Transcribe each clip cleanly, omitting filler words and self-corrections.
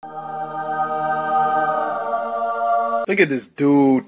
Look at this dude.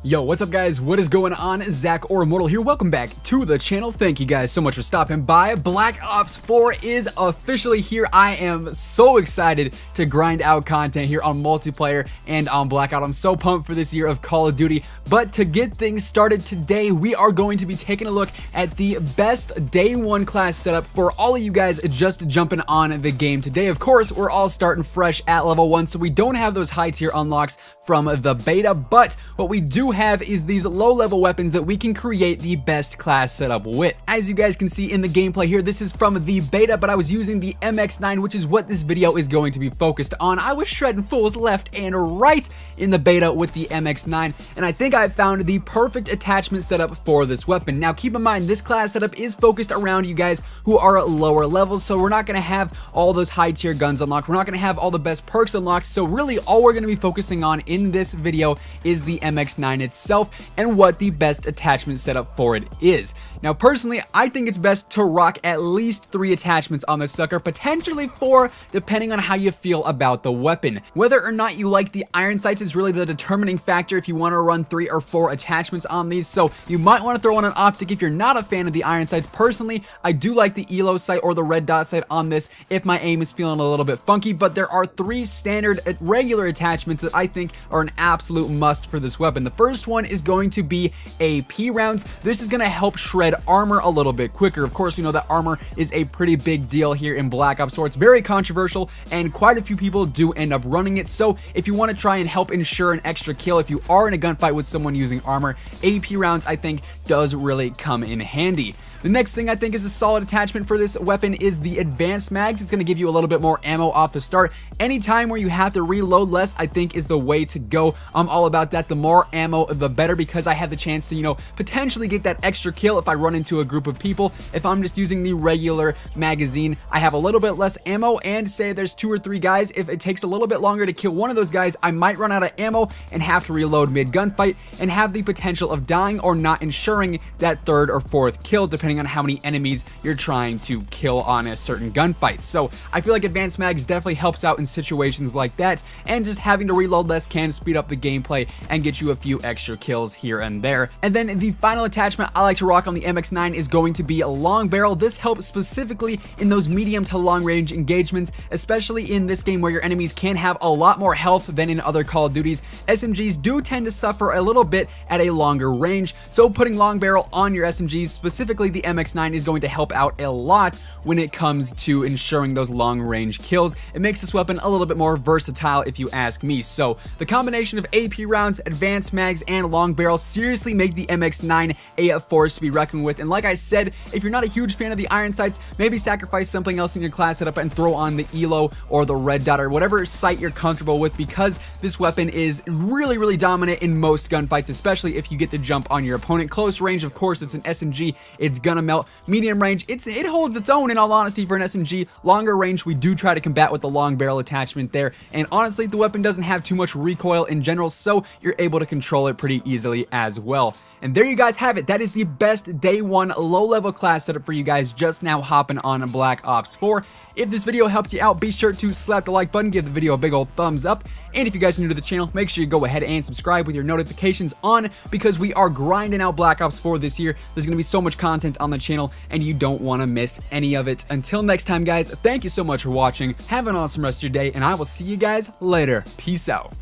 Yo, what's up guys? What is going on? Zach or Immortal here. Welcome back to the channel. Thank you guys so much for stopping by. Black Ops 4 is officially here. I am so excited to grind out content here on multiplayer and on Blackout. I'm so pumped for this year of Call of Duty. But to get things started today, we are going to be taking a look at the best day one class setup for all of you guys just jumping on the game today. Of course, we're all starting fresh at level 1, so we don't have those high tier unlocks from the beta, but what we do have is these low level weapons that we can create the best class setup with. As you guys can see in the gameplay here, this is from the beta, but I was using the MX9, which is what this video is going to be focused on. I was shredding fools left and right in the beta with the MX9, and I think I found the perfect attachment setup for this weapon. Now keep in mind, this class setup is focused around you guys who are at lower levels, so we're not going to have all those high tier guns unlocked. We're not going to have all the best perks unlocked, so really all we're going to be focusing on in this video is the MX9 itself and what the best attachment setup for it is. Now personally, I think it's best to rock at least 3 attachments on this sucker, potentially 4 depending on how you feel about the weapon. Whether or not you like the iron sights is really the determining factor if you want to run 3 or 4 attachments on these, so you might want to throw on an optic if you're not a fan of the iron sights. Personally, I do like the ELO sight or the red dot sight on this if my aim is feeling a little bit funky, but there are 3 standard regular attachments that I think are an absolute must for this weapon. The first one is going to be AP rounds. This is going to help shred armor a little bit quicker. Of course, we know that armor is a pretty big deal here in Black Ops 4. It's very controversial and quite a few people do end up running it. So if you want to try and help ensure an extra kill if you are in a gunfight with someone using armor, AP rounds I think does really come in handy. The next thing I think is a solid attachment for this weapon is the advanced mags. It's going to give you a little bit more ammo off the start. Anytime where you have to reload less, I think is the way to go. I'm all about that. The more ammo, the better, because I have the chance to, potentially get that extra kill if I run into a group of people. If I'm just using the regular magazine, I have a little bit less ammo, and say there's 2 or 3 guys, if it takes a little bit longer to kill one of those guys, I might run out of ammo and have to reload mid gunfight and have the potential of dying or not ensuring that 3rd or 4th kill, depending on how many enemies you're trying to kill on a certain gunfight. So I feel like advanced mags definitely helps out in situations like that, and just having to reload less can speed up the gameplay and get you a few extra kills here and there. And then the final attachment I like to rock on the MX9 is going to be a long barrel. This helps specifically in those medium to long range engagements, especially in this game where your enemies can have a lot more health than in other Call of Duties. SMGs do tend to suffer a little bit at a longer range, so putting long barrel on your SMGs, specifically the MX9, is going to help out a lot when it comes to ensuring those long range kills. It makes this weapon a little bit more versatile if you ask me. So the combination of AP rounds, advanced mags, and long barrel seriously make the MX9 a force to be reckoned with. And like I said, if you're not a huge fan of the iron sights, maybe sacrifice something else in your class setup and throw on the ELO or the red dot or whatever sight you're comfortable with, because this weapon is really dominant in most gunfights, especially if you get the jump on your opponent. Close range, of course, it's an SMG, it's gonna melt. Medium range, it holds its own in all honesty for an SMG. Longer range, we do try to combat with the long barrel attachment there, and honestly the weapon doesn't have too much recoil in general, so you're able to control it pretty easily as well. And there you guys have it. That is the best day one low level class setup for you guys just now hopping on Black Ops 4. If this video helped you out, be sure to slap the like button, give the video a big old thumbs up, and if you guys are new to the channel, make sure you go ahead and subscribe with your notifications on, because we are grinding out Black Ops 4 this year. There's gonna be so much content on the channel and you don't want to miss any of it. Until next time guys, thank you so much for watching, have an awesome rest of your day, and I will see you guys later. Peace out.